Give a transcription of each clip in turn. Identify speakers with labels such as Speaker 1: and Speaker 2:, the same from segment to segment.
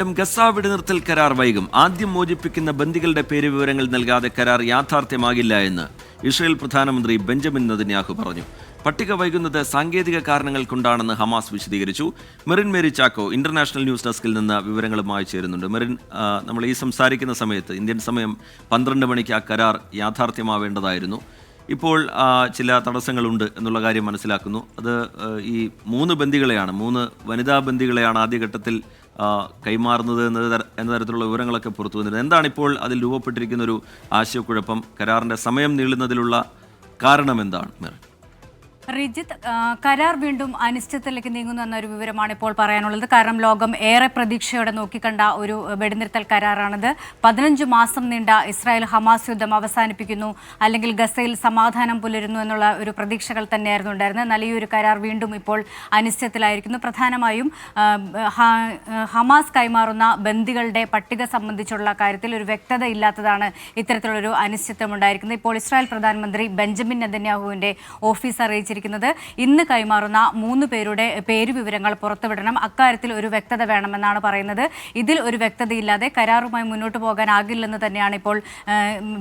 Speaker 1: Gaza വെടിനിർത്തൽ കരാർ വൈകും. ആദ്യം മോചിപ്പിക്കുന്ന ബന്ദികളുടെ പേര് വിവരങ്ങൾ നൽകാതെ കരാർ യാഥാർത്ഥ്യമാകില്ല എന്ന് ഇസ്രായേൽ പ്രധാനമന്ത്രി ബെഞ്ചമിൻ നെതന്യാഹു പറഞ്ഞു. പട്ടിക വൈകുന്നത് സാങ്കേതിക കാരണങ്ങൾ കൊണ്ടാണെന്ന് ഹമാസ് വിശദീകരിച്ചു. മെറിൻ മേരി ചാക്കോ ഇന്റർനാഷണൽ ന്യൂസ് ഡെസ്കിൽ നിന്ന് വിവരങ്ങളുമായി ചേരുന്നുണ്ട്. മെറിൻ, നമ്മൾ ഈ സംസാരിക്കുന്ന സമയത്ത് ഇന്ത്യൻ സമയം 12 മണിക്ക് ആ കരാർ യാഥാർത്ഥ്യമാവേണ്ടതായിരുന്നു. ഇപ്പോൾ ചില തടസ്സങ്ങളുണ്ട് എന്നുള്ള കാര്യം മനസ്സിലാക്കുന്നു. അത് ഈ 3 ബന്ദികളെയാണ്, 3 വനിതാ ബന്ദികളെയാണ് ആദ്യഘട്ടത്തിൽ കൈമാറുന്നത് എന്ന തരത്തിലുള്ള വിവരങ്ങളൊക്കെ പുറത്തു വന്നിരുന്നത്. എന്താണിപ്പോൾ അതിൽ രൂപപ്പെട്ടിരിക്കുന്ന ഒരു ആശയക്കുഴപ്പം? കരാറിൻ്റെ സമയം നീളുന്നതിലുള്ള കാരണം എന്താണ്?
Speaker 2: റിജിത്ത്, കരാർ വീണ്ടും അനിശ്ചിതത്തിലേക്ക് നീങ്ങുന്നു എന്നൊരു വിവരമാണ് ഇപ്പോൾ പറയാനുള്ളത്. കാരണം ലോകം ഏറെ പ്രതീക്ഷയോടെ നോക്കിക്കണ്ട ഒരു വെടിനിർത്തൽ കരാറാണിത്. 15 മാസം നീണ്ട ഇസ്രായേൽ ഹമാസ് യുദ്ധം അവസാനിപ്പിക്കുന്നു, അല്ലെങ്കിൽ ഗസയിൽ സമാധാനം പുലരുന്നു എന്നുള്ള ഒരു പ്രതീക്ഷകൾ തന്നെയായിരുന്നു ഉണ്ടായിരുന്നത്. എന്നാൽ ഈ ഒരു കരാർ വീണ്ടും ഇപ്പോൾ അനിശ്ചിതത്തിലായിരിക്കുന്നു. പ്രധാനമായും ഹമാസ് കൈമാറുന്ന ബന്ദികളുടെ പട്ടിക സംബന്ധിച്ചുള്ള കാര്യത്തിൽ ഒരു വ്യക്തത ഇല്ലാത്തതാണ് ഇത്തരത്തിലുള്ളൊരു അനിശ്ചിതത്വം ഉണ്ടായിരിക്കുന്നത്. ഇപ്പോൾ ഇസ്രായേൽ പ്രധാനമന്ത്രി ബെഞ്ചമിൻ നെതന്യാഹുവിൻ്റെ ഓഫീസ് അറിയിച്ചിരിക്കുന്നത് ഇന്ന് കൈമാറുന്ന 3 പേരുടെ പേരുവിവരങ്ങൾ പുറത്തുവിടണം, അക്കാര്യത്തിൽ ഒരു വ്യക്തത വേണമെന്നാണ് പറയുന്നത്. ഇതിൽ ഒരു വ്യക്തതയില്ലാതെ കരാറുമായി മുന്നോട്ട് പോകാനാകില്ലെന്ന് തന്നെയാണ് ഇപ്പോൾ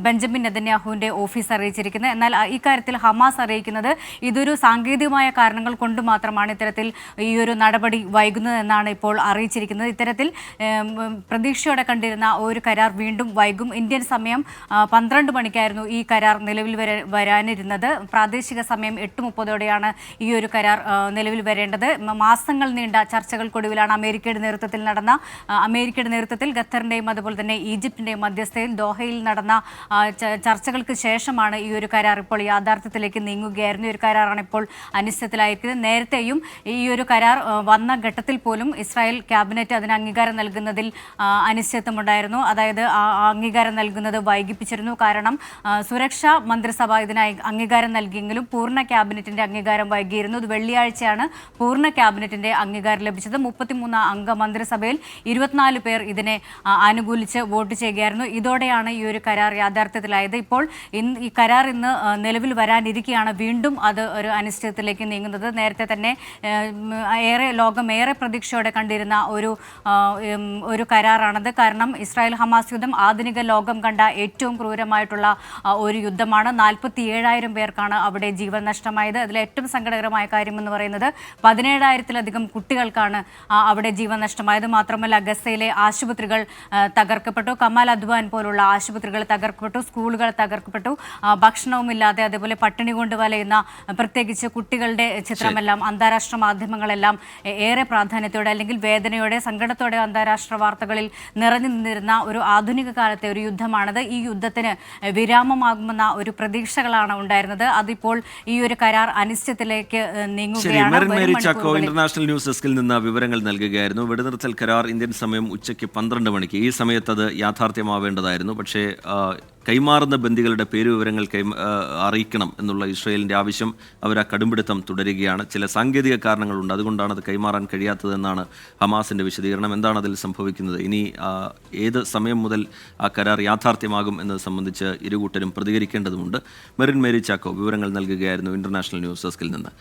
Speaker 2: ബെഞ്ചമിൻ നെതന്യാഹുവിൻ്റെ ഓഫീസ് അറിയിച്ചിരിക്കുന്നത്. എന്നാൽ ഇക്കാര്യത്തിൽ ഹമാസ് അറിയിക്കുന്നത് ഇതൊരു സാങ്കേതികമായ കാരണങ്ങൾ കൊണ്ട് മാത്രമാണ് ഇത്തരത്തിൽ ഈ ഒരു നടപടി വൈകുന്നതെന്നാണ് ഇപ്പോൾ അറിയിച്ചിരിക്കുന്നത്. ഇത്തരത്തിൽ പ്രതീക്ഷയോടെ കണ്ടിരുന്ന ഒരു കരാർ വീണ്ടും വൈകും. ഇന്ത്യൻ സമയം 12 മണിക്കായിരുന്നു ഈ കരാർ നിലവിൽ വരാനിരുന്നത്. പ്രാദേശിക സമയം 8:30 ഈ ഒരു കരാർ നിലവിൽ വരേണ്ടത്. മാസങ്ങൾ നീണ്ട ചർച്ചകൾക്കൊടുവിലാണ് അമേരിക്കയുടെ നേതൃത്വത്തിൽ ഖത്തറിൻ്റെയും അതുപോലെ തന്നെ ഈജിപ്തിൻ്റെയും മധ്യസ്ഥയിൽ ദോഹയിൽ നടന്ന ചർച്ചകൾക്ക് ശേഷമാണ് ഈ ഒരു കരാർ ഇപ്പോൾ യാഥാർത്ഥ്യത്തിലേക്ക് നീങ്ങുകയായിരുന്നു. ഈ ഒരു കരാറാണ് ഇപ്പോൾ അനിശ്ചിതത്തിലായിരിക്കുന്നത്. നേരത്തെയും ഈ ഒരു കരാർ വന്ന ഘട്ടത്തിൽ പോലും ഇസ്രായേൽ ക്യാബിനറ്റ് അതിന് അംഗീകാരം നൽകുന്നതിൽ അനിശ്ചിതത്വമുണ്ടായിരുന്നു. അതായത് അംഗീകാരം നൽകുന്നത് വൈകിപ്പിച്ചിരുന്നു. കാരണം സുരക്ഷാ മന്ത്രിസഭ ഇതിന് അംഗീകാരം നൽകിയെങ്കിലും പൂർണ്ണ ക്യാബിനറ്റിന്റെ അംഗീകാരം വൈകിയിരുന്നു. ഇത് വെള്ളിയാഴ്ചയാണ് പൂർണ്ണ ക്യാബിനറ്റിന്റെ അംഗീകാരം ലഭിച്ചത്. 33 അംഗ മന്ത്രിസഭയിൽ 24 പേർ ഇതിനെ അനുകൂലിച്ച് വോട്ട് ചെയ്യുകയായിരുന്നു. ഇതോടെയാണ് ഈ ഒരു കരാർ യാഥാർത്ഥ്യത്തിലായത്. ഇപ്പോൾ ഈ കരാർ ഇന്ന് നിലവിൽ വരാനിരിക്കെയാണ് വീണ്ടും അത് ഒരു അനിശ്ചിതത്തിലേക്ക് നീങ്ങുന്നത്. നേരത്തെ തന്നെ ലോകം ഏറെ പ്രതീക്ഷയോടെ കണ്ടിരുന്ന ഒരു കരാറാണത്. കാരണം ഇസ്രായേൽ ഹമാസ് യുദ്ധം ആധുനിക ലോകം കണ്ട ഏറ്റവും ക്രൂരമായിട്ടുള്ള ഒരു യുദ്ധമാണ്. 47,000 പേർക്കാണ് അവിടെ ജീവൻ നഷ്ടമായത്. അതിൽ ഏറ്റവും സങ്കടകരമായ കാര്യം എന്ന് പറയുന്നത് 17,000-ലധികം കുട്ടികൾക്കാണ് അവിടെ ജീവൻ നഷ്ടമായത്. മാത്രമല്ല ഗസയിലെ ആശുപത്രികൾ തകർക്കപ്പെട്ടു, കമാൽ അദ്വാൻ പോലുള്ള ആശുപത്രികൾ തകർക്കപ്പെട്ടു, സ്കൂളുകൾ തകർക്കപ്പെട്ടു, ഭക്ഷണവുമില്ലാതെ അതേപോലെ പട്ടിണി കൊണ്ട് വലയുന്ന പ്രത്യേകിച്ച് കുട്ടികളുടെ ചിത്രമെല്ലാം അന്താരാഷ്ട്ര മാധ്യമങ്ങളെല്ലാം ഏറെ പ്രാധാന്യത്തോടെ അല്ലെങ്കിൽ വേദനയോടെ സങ്കടത്തോടെ അന്താരാഷ്ട്ര വാർത്തകളിൽ നിറഞ്ഞു നിന്നിരുന്ന ഒരു ആധുനിക കാലത്തെ ഒരു യുദ്ധമാണത്. ഈ യുദ്ധത്തിന് വിരാമമാകുമെന്ന ഒരു പ്രതീക്ഷകളാണ് ഉണ്ടായിരുന്നത്. അതിപ്പോൾ ഈ ഒരു കരാർ അനിശ്ചിതത്തിലേക്ക് നീങ്ങുകയാണ്.
Speaker 1: മെറിൻ മേരി ചാക്കോ ഇന്റർനാഷണൽ ന്യൂസ് ഡെസ്കിൽ നിന്ന് വിവരങ്ങൾ നൽകുകയായിരുന്നു. വെടിനിർത്തൽ കരാർ ഇന്ത്യൻ സമയം ഉച്ചയ്ക്ക് 12 മണിക്ക്, ഈ സമയത്ത് അത് യാഥാർത്ഥ്യമാവേണ്ടതായിരുന്നു. പക്ഷേ കൈമാറുന്ന ബന്ദികളുടെ പേരുവിവരങ്ങൾ അറിയിക്കണം എന്നുള്ള ഇസ്രായേലിൻ്റെ ആവശ്യം അവർ ആ കടുംപിടുത്തം തുടരുകയാണ്. ചില സാങ്കേതിക കാരണങ്ങളുണ്ട്, അതുകൊണ്ടാണ് അത് കൈമാറാൻ കഴിയാത്തതെന്നാണ് ഹമാസിൻ്റെ വിശദീകരണം. എന്താണ് അതിൽ സംഭവിക്കുന്നത്? ഇനി ഏത് സമയം മുതൽ ആ കരാർ യാഥാർത്ഥ്യമാകും എന്നത് സംബന്ധിച്ച് ഇരുകൂട്ടരും പ്രതികരിക്കേണ്ടതുണ്ട്. മെറിൻ മേരി ചാക്കോ വിവരങ്ങൾ നൽകുകയായിരുന്നു ഇന്റർനാഷണൽ ന്യൂസ് ഡെസ്കിൽ നിന്ന്.